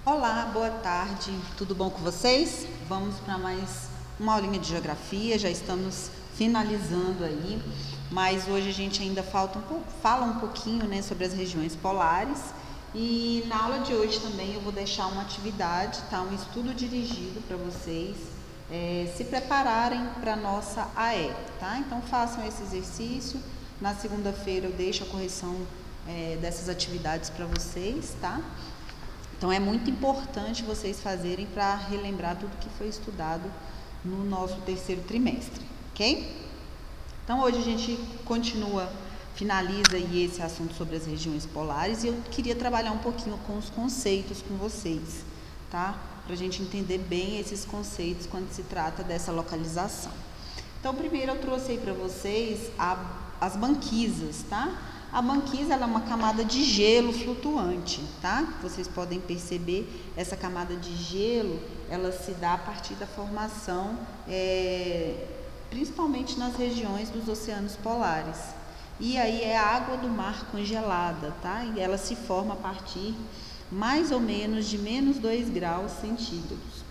Olá, boa tarde, tudo bom com vocês? Vamos para mais uma aulinha de geografia, já estamos finalizando aí, mas hoje a gente ainda fala um pouquinho, né, sobre as regiões polares. E na aula de hoje também eu vou deixar uma atividade, tá? Um estudo dirigido para vocês se prepararem para a nossa AE, tá? Então façam esse exercício. Na segunda-feira eu deixo a correção dessas atividades para vocês, tá? Então é muito importante vocês fazerem para relembrar tudo que foi estudado no nosso terceiro trimestre, ok? Então hoje a gente finaliza aí esse assunto sobre as regiões polares e eu queria trabalhar um pouquinho com os conceitos com vocês, tá? Para a gente entender bem esses conceitos quando se trata dessa localização. Então primeiro eu trouxe aí para vocês as banquisas, tá? A banquisa ela é uma camada de gelo flutuante, tá? Vocês podem perceber, essa camada de gelo, ela se dá a partir da formação, principalmente nas regiões dos oceanos polares. E aí é a água do mar congelada, tá? E ela se forma a partir mais ou menos de menos 2 graus centígrados.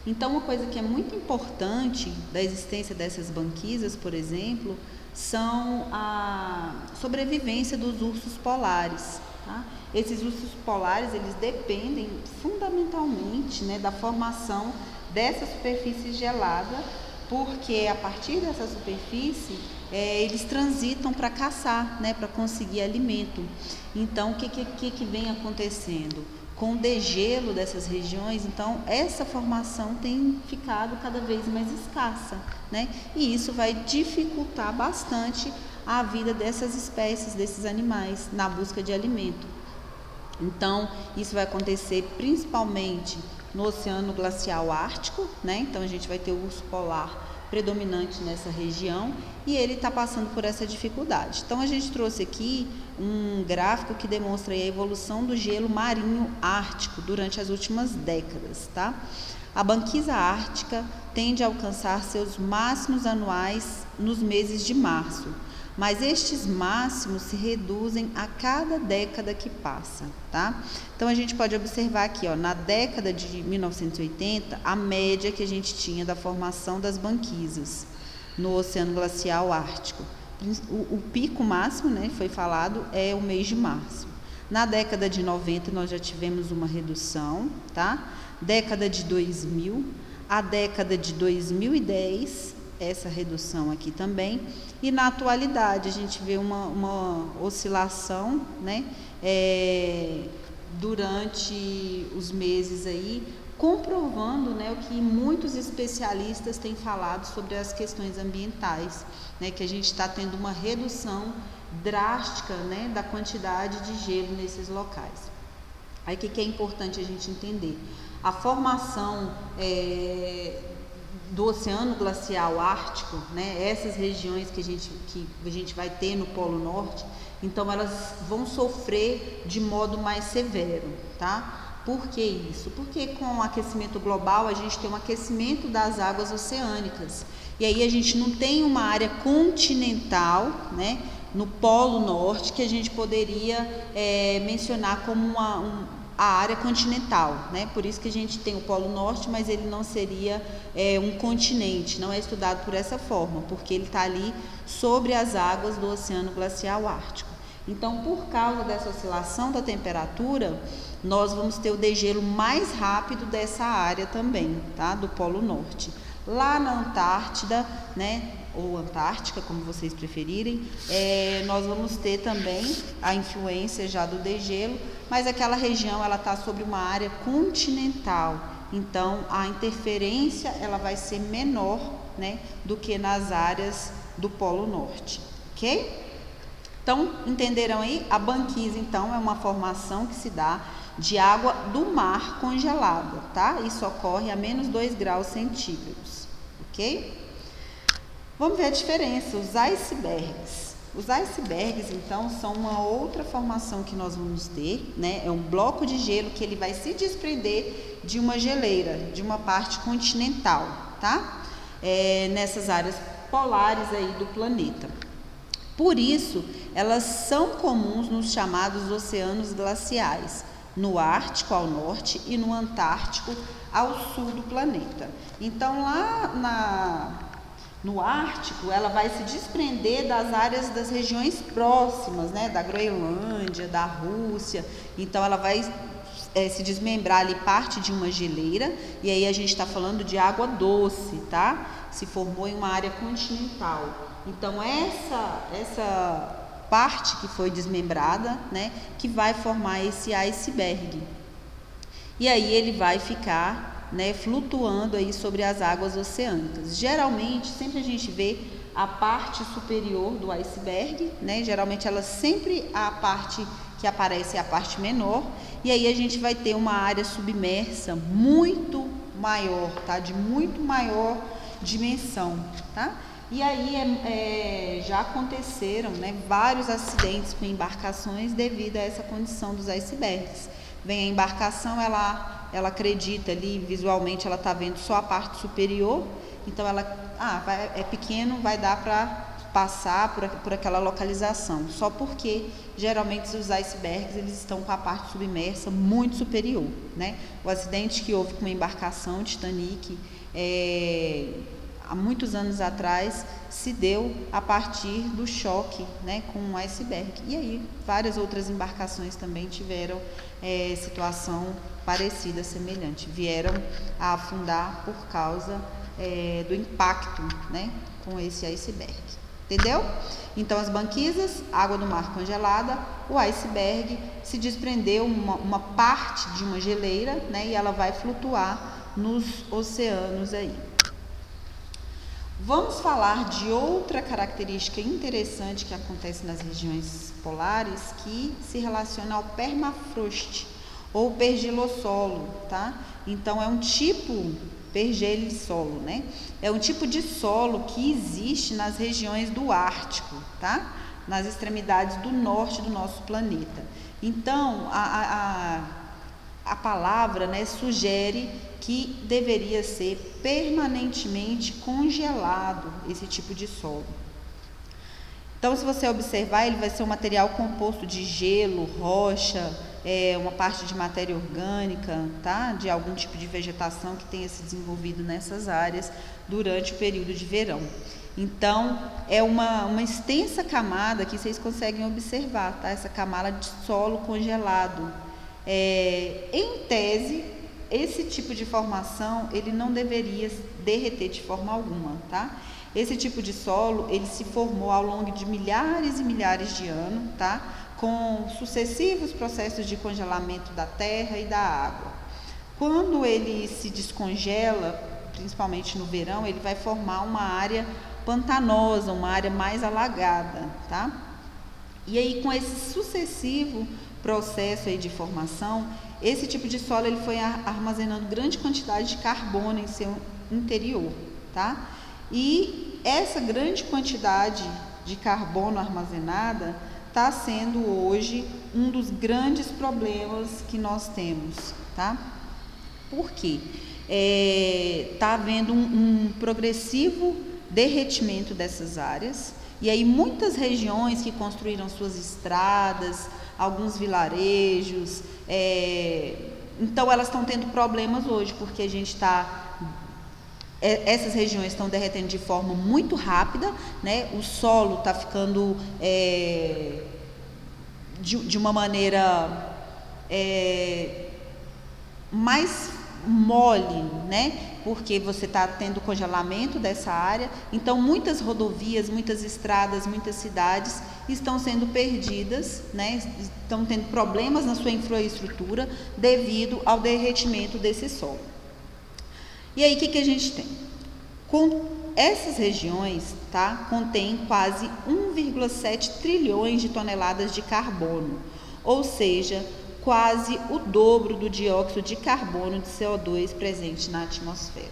Então, uma coisa que é muito importante da existência dessas banquisas, por exemplo, são a sobrevivência dos ursos polares, tá? Esses ursos polares, eles dependem fundamentalmente, né, da formação dessa superfície gelada, porque a partir dessa superfície, eles transitam para caçar, né, para conseguir alimento. Então, o que vem acontecendo? Com o degelo dessas regiões, então essa formação tem ficado cada vez mais escassa, né? E isso vai dificultar bastante a vida dessas espécies, desses animais, na busca de alimento. Então, isso vai acontecer principalmente no Oceano Glacial Ártico, né? Então, a gente vai ter o urso polar predominante nessa região e ele está passando por essa dificuldade. Então a gente trouxe aqui um gráfico que demonstra a evolução do gelo marinho ártico durante as últimas décadas, tá? A banquisa ártica tende a alcançar seus máximos anuais nos meses de março, mas estes máximos se reduzem a cada década que passa, tá? Então a gente pode observar aqui, ó, na década de 1980, a média que a gente tinha da formação das banquisas no Oceano Glacial Ártico. O pico máximo, né, foi falado, é o mês de março. Na década de 90 nós já tivemos uma redução, tá? Década de 2000, a década de 2010, essa redução aqui também, e na atualidade a gente vê uma oscilação, né, durante os meses aí, comprovando, né, o que muitos especialistas têm falado sobre as questões ambientais, né, que a gente está tendo uma redução drástica, né, da quantidade de gelo nesses locais. Aí o que é importante a gente entender? A formação do Oceano Glacial Ártico, né, essas regiões que a gente vai ter no Polo Norte, então elas vão sofrer de modo mais severo, tá? Por que isso? Porque com o aquecimento global a gente tem um aquecimento das águas oceânicas e aí a gente não tem uma área continental, né, no Polo Norte que a gente poderia mencionar como a área continental, né? Por isso que a gente tem o Polo Norte, mas ele não seria um continente, não é estudado por essa forma, porque ele está ali sobre as águas do Oceano Glacial Ártico. Então, por causa dessa oscilação da temperatura, nós vamos ter o degelo mais rápido dessa área também, tá? Do Polo Norte. Lá na Antártida, né, ou Antártica, como vocês preferirem, nós vamos ter também a influência já do degelo, mas aquela região ela está sobre uma área continental, então a interferência ela vai ser menor, né, do que nas áreas do Polo Norte, ok? Então, entenderam aí? A banquisa, então, é uma formação que se dá de água do mar congelada, tá? Isso ocorre a menos 2 graus centígrados, ok? Vamos ver a diferença, os icebergs. Os icebergs, então, são uma outra formação que nós vamos ter, né? É um bloco de gelo que ele vai se desprender de uma geleira, de uma parte continental, tá? Nessas áreas polares aí do planeta. Por isso, elas são comuns nos chamados oceanos glaciais, no Ártico ao norte e no Antártico ao sul do planeta. Então, lá no Ártico, ela vai se desprender das áreas das regiões próximas, né, da Groenlândia, da Rússia. Então, ela vai se desmembrar ali parte de uma geleira, e aí a gente está falando de água doce, tá? Se formou em uma área continental. Então, essa parte que foi desmembrada, né, que vai formar esse iceberg. E aí ele vai ficar, né, flutuando aí sobre as águas oceânicas. Geralmente, sempre a gente vê a parte superior do iceberg, né? Geralmente a parte que aparece é a parte menor, e aí a gente vai ter uma área submersa muito maior, tá? De muito maior dimensão, tá? E aí já aconteceram, né, vários acidentes com embarcações devido a essa condição dos icebergs. Vem a embarcação, ela acredita ali, visualmente ela está vendo só a parte superior, então é pequeno, vai dar para passar por aquela localização, só porque geralmente os icebergs eles estão com a parte submersa muito superior, né? O acidente que houve com a embarcação Titanic há muitos anos atrás se deu a partir do choque, né, com um iceberg. E aí várias outras embarcações também tiveram situação parecida, semelhante, vieram a afundar por causa do impacto, né, com esse iceberg. Entendeu? Então, as banquisas, água do mar congelada, o iceberg se desprendeu uma parte de uma geleira, né, e ela vai flutuar nos oceanos aí. Vamos falar de outra característica interessante que acontece nas regiões polares, que se relaciona ao permafrost ou pergelossolo, tá? Então, é um tipo pergelisolo, né? É um tipo de solo que existe nas regiões do Ártico, tá? Nas extremidades do norte do nosso planeta. Então, a palavra, né, sugere que deveria ser permanentemente congelado esse tipo de solo. Então, se você observar, ele vai ser um material composto de gelo, rocha, uma parte de matéria orgânica, tá? De algum tipo de vegetação que tenha se desenvolvido nessas áreas durante o período de verão. Então, é uma extensa camada que vocês conseguem observar, tá? Essa camada de solo congelado. Em tese, esse tipo de formação, ele não deveria derreter de forma alguma, tá? Esse tipo de solo, ele se formou ao longo de milhares e milhares de anos, tá? Com sucessivos processos de congelamento da terra e da água. Quando ele se descongela, principalmente no verão, ele vai formar uma área pantanosa, uma área mais alagada, tá? E aí, com esse sucessivo processo aí de formação, esse tipo de solo ele foi armazenando grande quantidade de carbono em seu interior, tá? E essa grande quantidade de carbono armazenada está sendo hoje um dos grandes problemas que nós temos, tá? Por quê? Está havendo um progressivo derretimento dessas áreas, e aí muitas regiões que construíram suas estradas, alguns vilarejos, então elas estão tendo problemas hoje, porque a gente essas regiões estão derretendo de forma muito rápida, né? O solo está ficando de uma maneira mais mole, né? Porque você está tendo congelamento dessa área. Então, muitas rodovias, muitas estradas, muitas cidades estão sendo perdidas, né? Estão tendo problemas na sua infraestrutura devido ao derretimento desse solo. E aí, o que a gente tem? Com essas regiões, tá, contém quase 1,7 trilhões de toneladas de carbono, ou seja, quase o dobro do dióxido de carbono de CO2 presente na atmosfera.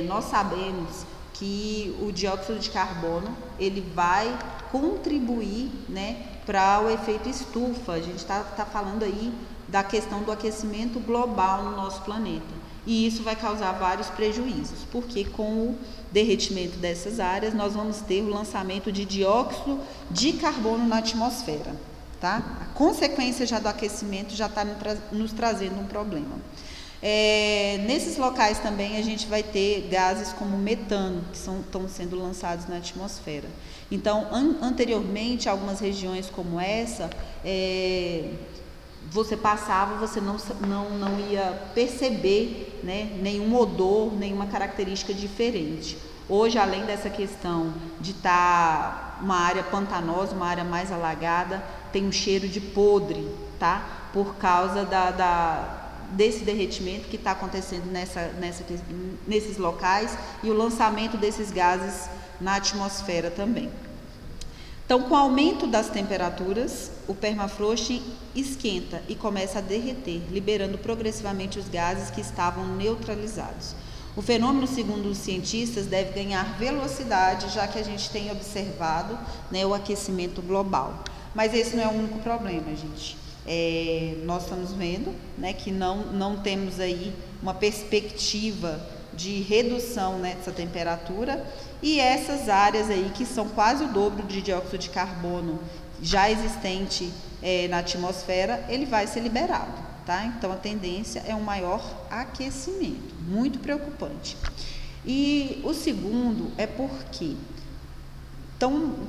Nós sabemos que o dióxido de carbono ele vai contribuir, né, para o efeito estufa. A gente está falando aí da questão do aquecimento global no nosso planeta. E isso vai causar vários prejuízos, porque com o derretimento dessas áreas, nós vamos ter o lançamento de dióxido de carbono na atmosfera, tá? consequência já do aquecimento já está nos trazendo um problema. Nesses locais também a gente vai ter gases como metano, que estão sendo lançados na atmosfera. Então, anteriormente, algumas regiões como essa, você passava, você não ia perceber, né, nenhum odor, nenhuma característica diferente. Hoje, além dessa questão de estar uma área pantanosa, uma área mais alagada, tem um cheiro de podre, tá? Por causa desse derretimento que está acontecendo nesses locais e o lançamento desses gases na atmosfera também. Então, com o aumento das temperaturas, o permafrost esquenta e começa a derreter, liberando progressivamente os gases que estavam neutralizados. O fenômeno, segundo os cientistas, deve ganhar velocidade, já que a gente tem observado, né, o aquecimento global. Mas esse não é o único problema, gente. Nós estamos vendo, né, que não temos aí uma perspectiva de redução, né, dessa temperatura, e essas áreas aí que são quase o dobro de dióxido de carbono já existente na atmosfera, ele vai ser liberado, tá? Então a tendência é um maior aquecimento, muito preocupante. E o segundo é porque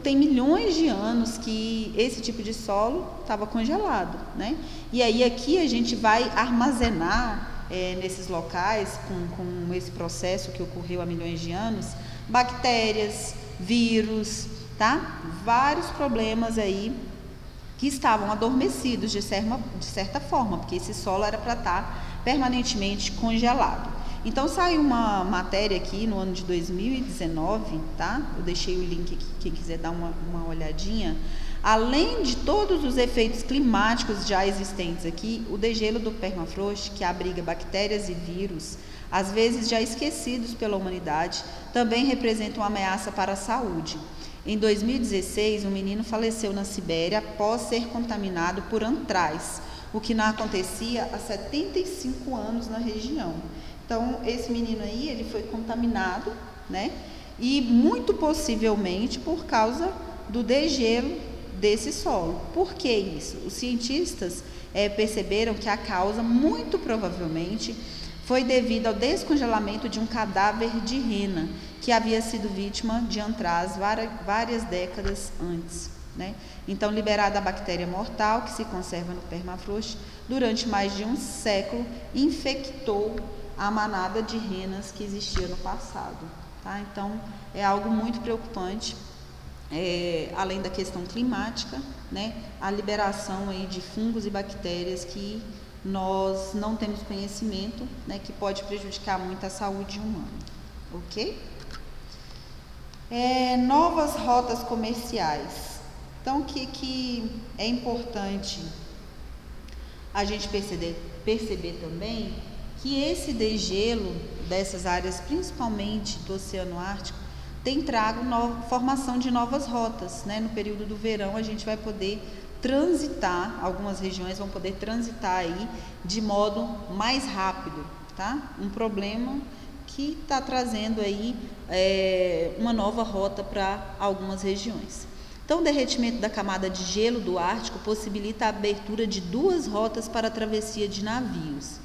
tem milhões de anos que esse tipo de solo estava congelado, né? E aí aqui a gente vai armazenar nesses locais, com esse processo que ocorreu há milhões de anos, bactérias, vírus, tá? Vários problemas aí que estavam adormecidos de certa forma, porque esse solo era para estar permanentemente congelado. Então saiu uma matéria aqui no ano de 2019, tá? Eu deixei o link aqui, quem quiser dar uma olhadinha. Além de todos os efeitos climáticos já existentes aqui, o degelo do permafrost, que abriga bactérias e vírus, às vezes já esquecidos pela humanidade, também representa uma ameaça para a saúde. Em 2016, um menino faleceu na Sibéria após ser contaminado por antraz, o que não acontecia há 75 anos na região. Então, esse menino aí, ele foi contaminado, né? E muito possivelmente por causa do degelo desse solo. Por que isso? Os cientistas perceberam que a causa, muito provavelmente, foi devido ao descongelamento de um cadáver de rena, que havia sido vítima de antraz várias décadas antes, né? Então, liberada a bactéria mortal, que se conserva no permafrost, durante mais de um século, infectou a manada de renas que existia no passado, tá? Então, é algo muito preocupante, além da questão climática, né? A liberação aí de fungos e bactérias que nós não temos conhecimento, né? Que pode prejudicar muito a saúde humana, ok? Novas rotas comerciais. Então, o que é importante a gente perceber também, que esse degelo dessas áreas, principalmente do Oceano Ártico, tem trago formação de novas rotas, né? No período do verão a gente vai poder transitar, algumas regiões vão poder transitar aí de modo mais rápido, tá? Um problema que está trazendo aí uma nova rota para algumas regiões. Então, o derretimento da camada de gelo do Ártico possibilita a abertura de duas rotas para a travessia de navios.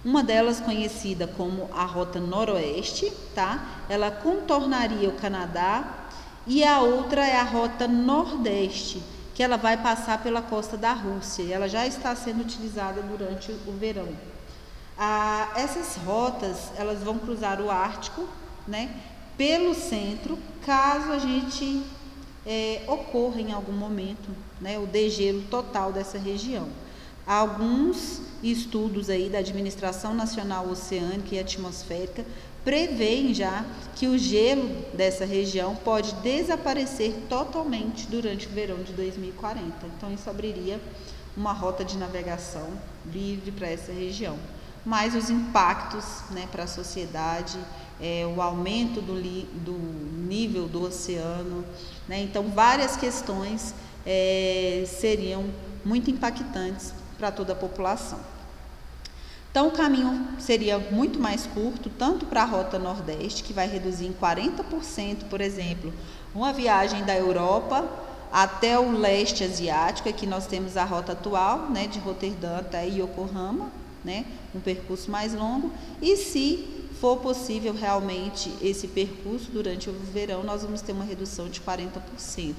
Uma delas, conhecida como a Rota Noroeste, tá? Ela contornaria o Canadá, e a outra é a Rota Nordeste, que ela vai passar pela costa da Rússia, e ela já está sendo utilizada durante o verão. Essas rotas, elas vão cruzar o Ártico, né, pelo centro, caso a gente ocorra em algum momento, né, o degelo total dessa região. Alguns estudos aí da Administração Nacional Oceânica e Atmosférica prevêem já que o gelo dessa região pode desaparecer totalmente durante o verão de 2040. Então, isso abriria uma rota de navegação livre para essa região. Mas os impactos, né, para a sociedade, o aumento do nível do oceano, né, então várias questões seriam muito impactantes para toda a população. Então, o caminho seria muito mais curto, tanto para a Rota Nordeste, que vai reduzir em 40%, por exemplo, uma viagem da Europa até o leste asiático. Aqui nós temos a rota atual, né, de Roterdã até Yokohama, né, um percurso mais longo. E se for possível realmente esse percurso durante o verão, nós vamos ter uma redução de 40%,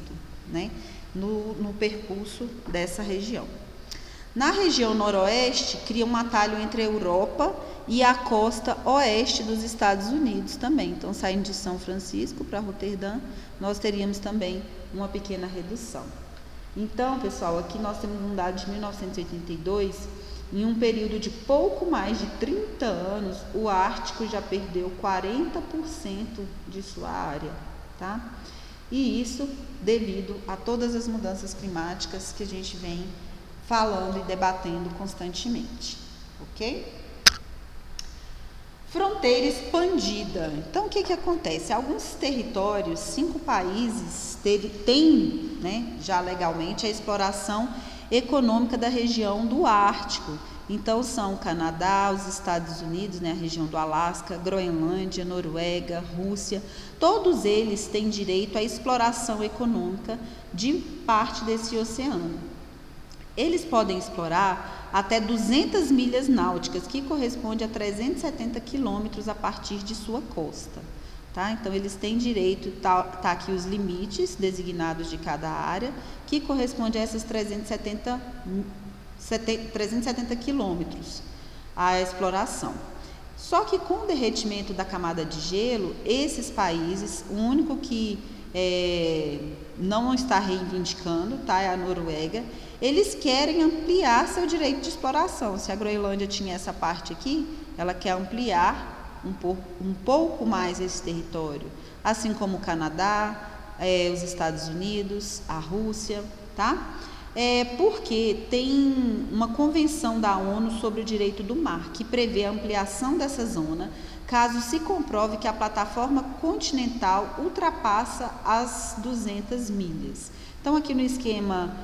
né, no percurso dessa região. Na região noroeste, cria um atalho entre a Europa e a costa oeste dos Estados Unidos também. Então, saindo de São Francisco para Roterdã, nós teríamos também uma pequena redução. Então, pessoal, aqui nós temos um dado de 1982, em um período de pouco mais de 30 anos, o Ártico já perdeu 40% de sua área, tá? E isso devido a todas as mudanças climáticas que a gente vem falando e debatendo constantemente, ok? Fronteira expandida. Então, o que acontece? Alguns territórios, 5 países, têm, né, já legalmente a exploração econômica da região do Ártico. Então, são o Canadá, os Estados Unidos, né, a região do Alasca, Groenlândia, Noruega, Rússia. Todos eles têm direito à exploração econômica de parte desse oceano. Eles podem explorar até 200 milhas náuticas, que corresponde a 370 quilômetros a partir de sua costa, tá? Então, eles têm direito, tá aqui os limites designados de cada área, que corresponde a essas 370 quilômetros a exploração. Só que com o derretimento da camada de gelo, esses países, o único que não está reivindicando, tá, é a Noruega. Eles querem ampliar seu direito de exploração. Se a Groenlândia tinha essa parte aqui, ela quer ampliar um pouco mais esse território, assim como o Canadá, os Estados Unidos, a Rússia, tá? Porque tem uma convenção da ONU sobre o direito do mar, que prevê a ampliação dessa zona, caso se comprove que a plataforma continental ultrapassa as 200 milhas. Então, aqui no esquema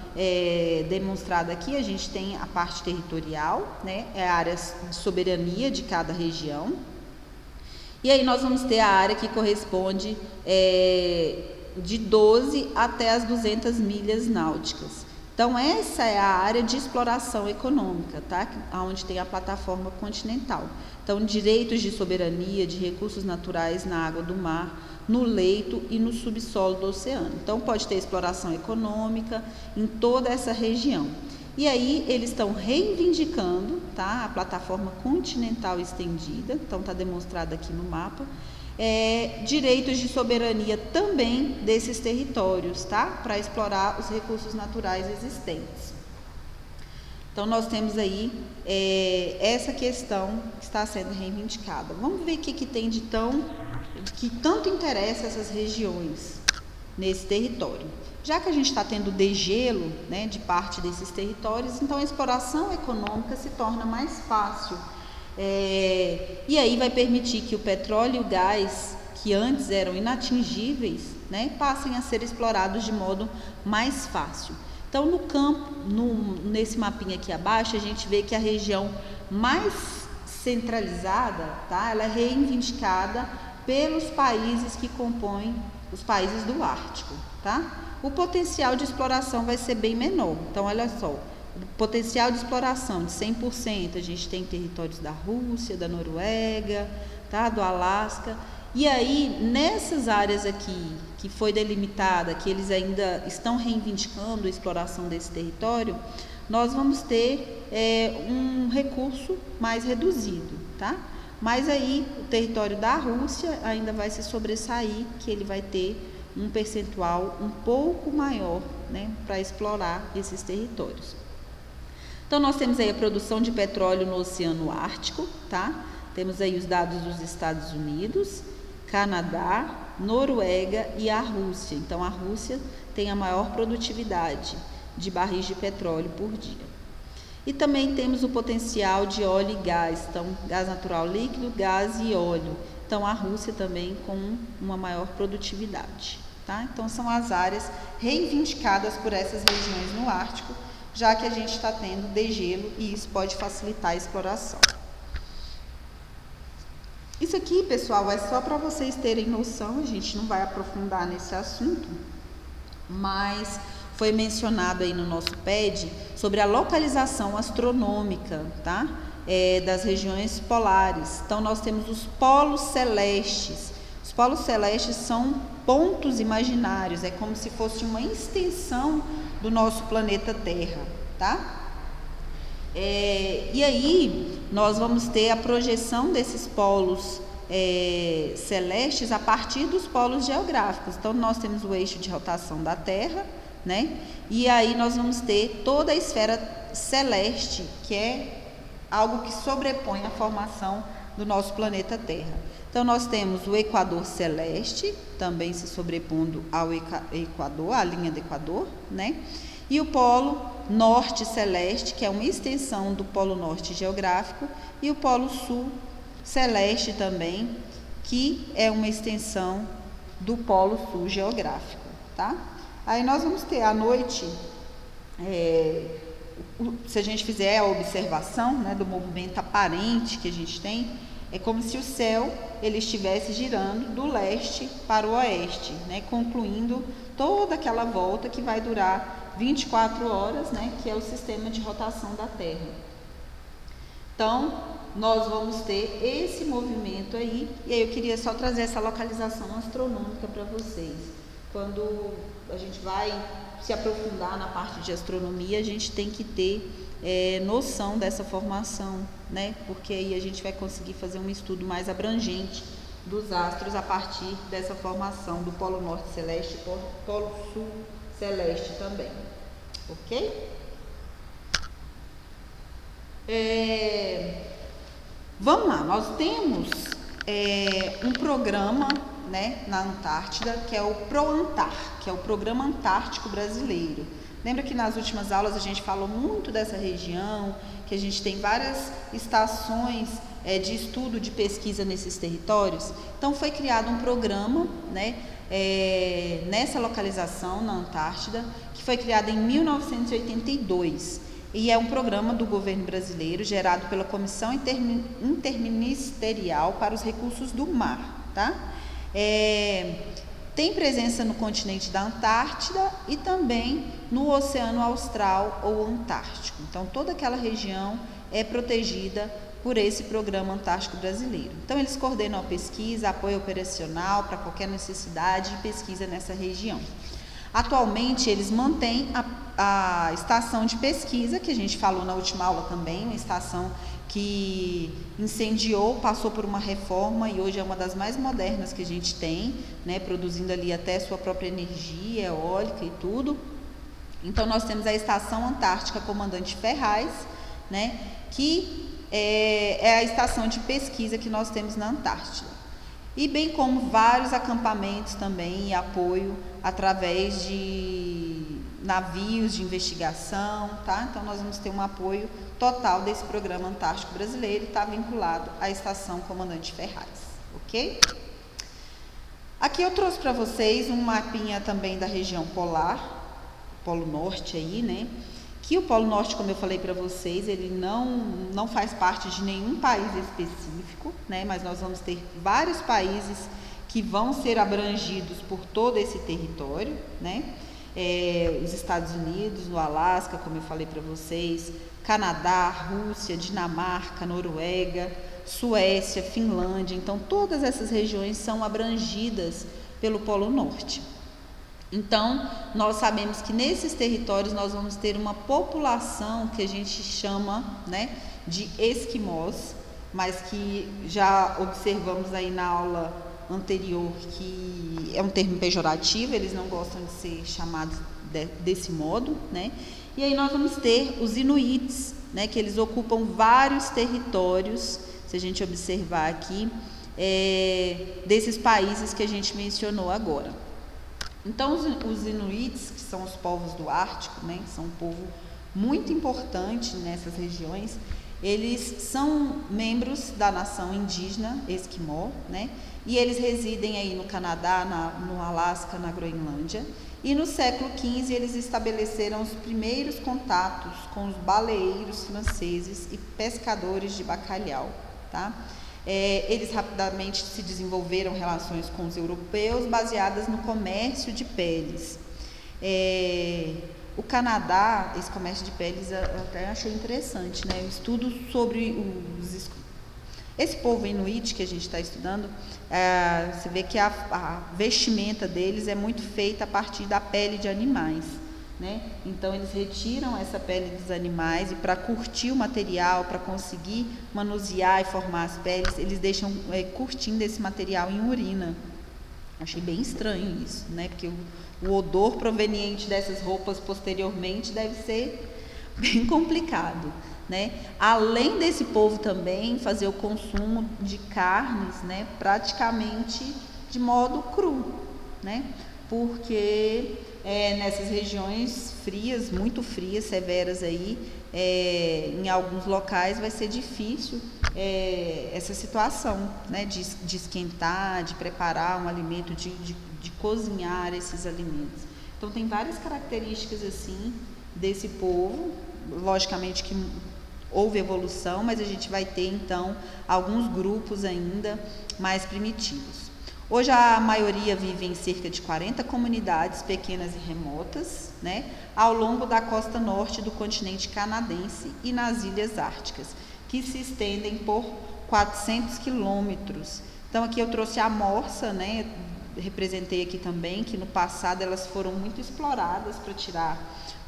demonstrado aqui, a gente tem a parte territorial, né, a área de soberania de cada região. E aí nós vamos ter a área que corresponde de 12 até as 200 milhas náuticas. Então, essa é a área de exploração econômica, tá? Onde tem a plataforma continental. Então, direitos de soberania, de recursos naturais na água do mar, no leito e no subsolo do oceano. Então, pode ter exploração econômica em toda essa região. E aí, eles estão reivindicando, tá, a plataforma continental estendida, então está demonstrado aqui no mapa, direitos de soberania também desses territórios, tá, para explorar os recursos naturais existentes. Então, nós temos aí essa questão que está sendo reivindicada. Vamos ver o que tem que tanto interessa essas regiões nesse território. Já que a gente está tendo degelo, né, de parte desses territórios, então a exploração econômica se torna mais fácil. E aí vai permitir que o petróleo e o gás, que antes eram inatingíveis, né, passem a ser explorados de modo mais fácil. Então, no campo, nesse mapinha aqui abaixo, a gente vê que a região mais centralizada, tá, ela é reivindicada pelos países que compõem os países do Ártico, tá? O potencial de exploração vai ser bem menor. Então, olha só, o potencial de exploração de 100%, a gente tem territórios da Rússia, da Noruega, tá, do Alasca. E aí, nessas áreas aqui, que foi delimitada, que eles ainda estão reivindicando a exploração desse território, nós vamos ter um recurso mais reduzido, tá? Mas aí, o território da Rússia ainda vai se sobressair, que ele vai ter um percentual um pouco maior, né, para explorar esses territórios. Então, nós temos aí a produção de petróleo no Oceano Ártico, tá? Temos aí os dados dos Estados Unidos, Canadá, Noruega e a Rússia. Então, a Rússia tem a maior produtividade de barris de petróleo por dia. E também temos o potencial de óleo e gás, então, gás natural líquido, gás e óleo. Então, a Rússia também com uma maior produtividade, tá? Então, são as áreas reivindicadas por essas regiões no Ártico, já que a gente está tendo degelo e isso pode facilitar a exploração. Isso aqui, pessoal, é só para vocês terem noção, a gente não vai aprofundar nesse assunto, mas foi mencionado aí no nosso PED sobre a localização astronômica, tá? Das regiões polares. Então, nós temos os polos celestes. Os polos celestes são pontos imaginários, é como se fosse uma extensão do nosso planeta Terra, tá? E aí, nós vamos ter a projeção desses polos celestes a partir dos polos geográficos. Então, nós temos o eixo de rotação da Terra, né? E aí nós vamos ter toda a esfera celeste, que é algo que sobrepõe a formação do nosso planeta Terra. Então, nós temos o equador celeste, também se sobrepondo ao equador, à linha do equador, né? E o polo norte celeste, que é uma extensão do polo norte geográfico, e o polo sul celeste também, que é uma extensão do polo sul geográfico, tá? Aí nós vamos ter à noite, se a gente fizer a observação, né, do movimento aparente que a gente tem, é como se o céu ele estivesse girando do leste para o oeste, né, concluindo toda aquela volta que vai durar 24 horas, né, que é o sistema de rotação da Terra. Então, nós vamos ter esse movimento aí, e aí eu queria só trazer essa localização astronômica para vocês. Quando a gente vai se aprofundar na parte de astronomia, a gente tem que ter noção dessa formação, né? Porque aí a gente vai conseguir fazer um estudo mais abrangente dos astros a partir dessa formação do polo norte celeste e polo sul celeste também, ok? Vamos lá, nós temos um programa, né, na Antártida, que é o PROANTAR, que é o Programa Antártico Brasileiro. Lembra que nas últimas aulas a gente falou muito dessa região, que a gente tem várias estações de estudo, de pesquisa nesses territórios? Então, foi criado um programa, né, nessa localização, na Antártida, que foi criado em 1982. E é um programa do governo brasileiro, gerado pela Comissão Interministerial para os Recursos do Mar, tá? Tem presença no continente da Antártida e também no Oceano Austral ou Antártico. Então, toda aquela região é protegida por esse Programa Antártico Brasileiro. Então, eles coordenam a pesquisa, apoio operacional para qualquer necessidade de pesquisa nessa região. Atualmente, eles mantêm a estação de pesquisa, que a gente falou na última aula também, uma estação que incendiou, passou por uma reforma e hoje é uma das mais modernas que a gente tem, né, produzindo ali até sua própria energia eólica e tudo. Então, nós temos a Estação Antártica Comandante Ferraz, né, que é a estação de pesquisa que nós temos na Antártida. E bem como vários acampamentos também e apoio através de navios de investigação, tá? Então, nós vamos ter um apoio total desse Programa Antártico Brasileiro, está vinculado à Estação Comandante Ferraz, ok? Aqui eu trouxe para vocês um mapinha também da região polar, Polo Norte aí, né? Que o Polo Norte, como eu falei para vocês, ele não faz parte de nenhum país específico, né? Mas nós vamos ter vários países que vão ser abrangidos por todo esse território, né? Os Estados Unidos, o Alasca, como eu falei para vocês, Canadá, Rússia, Dinamarca, Noruega, Suécia, Finlândia. Então, todas essas regiões são abrangidas pelo Polo Norte. Então, nós sabemos que nesses territórios nós vamos ter uma população que a gente chama, né, de esquimós, mas que já observamos aí na aula anterior que é um termo pejorativo, eles não gostam de ser chamados desse modo, né? E aí nós vamos ter os inuits, né, que eles ocupam vários territórios, se a gente observar aqui, desses países que a gente mencionou agora. Então, os inuits, que são os povos do Ártico, né, são um povo muito importante nessas regiões, eles são membros da nação indígena esquimó, né, e eles residem aí no Canadá, no Alasca, na Groenlândia. E no século XV eles estabeleceram os primeiros contatos com os baleeiros franceses e pescadores de bacalhau, tá? Eles rapidamente se desenvolveram relações com os europeus baseadas no comércio de peles. O Canadá, esse comércio de peles, eu até achei interessante, né? O estudo sobre esse povo inuit que a gente está estudando, você vê que a vestimenta deles é muito feita a partir da pele de animais, né? Então eles retiram essa pele dos animais e para curtir o material, para conseguir manusear e formar as peles, eles deixam curtindo esse material em urina. Achei bem estranho isso, né? Porque o odor proveniente dessas roupas posteriormente deve ser bem complicado, né? Além desse povo também fazer o consumo de carnes, né, praticamente de modo cru, né? Porque nessas regiões frias, muito frias, severas aí, em alguns locais vai ser difícil essa situação, né, de esquentar, de preparar um alimento, de cozinhar esses alimentos. Então tem várias características assim desse povo. Logicamente que houve evolução, mas a gente vai ter então alguns grupos ainda mais primitivos. Hoje a maioria vive em cerca de 40 comunidades pequenas e remotas, né, ao longo da costa norte do continente canadense e nas ilhas árticas, que se estendem por 400 quilômetros. Então aqui eu trouxe a morsa, né, representei aqui também, que no passado elas foram muito exploradas para tirar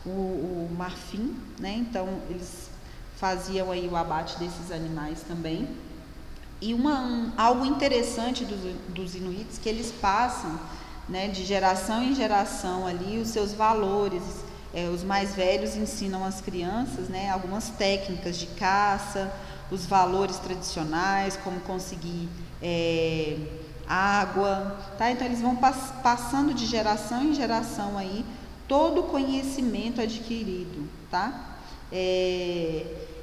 o marfim, né, então eles faziam aí o abate desses animais também. E algo interessante dos inuits que eles passam, né, de geração em geração ali os seus valores. Os mais velhos ensinam às crianças, né, algumas técnicas de caça, os valores tradicionais, como conseguir água, tá? Então eles vão passando de geração em geração aí todo o conhecimento adquirido, tá?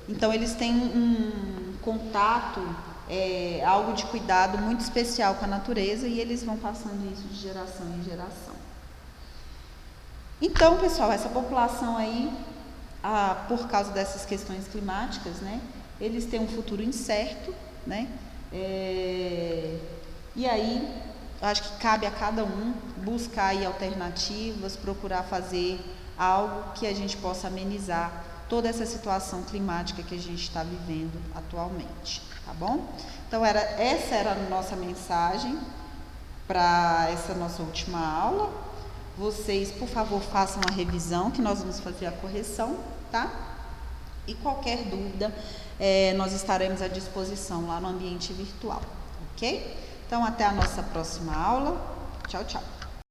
Então eles têm um contato, algo de cuidado muito especial com a natureza, e eles vão passando isso de geração em geração. Então, pessoal, essa população aí, por causa dessas questões climáticas, né, eles têm um futuro incerto, né, e aí acho que cabe a cada um buscar aí alternativas, procurar fazer algo que a gente possa amenizar toda essa situação climática que a gente está vivendo atualmente, tá bom? Então essa era a nossa mensagem para essa nossa última aula. Vocês, por favor, façam a revisão, que nós vamos fazer a correção, tá? E qualquer dúvida, nós estaremos à disposição lá no ambiente virtual, ok? Então até a nossa próxima aula. Tchau, tchau.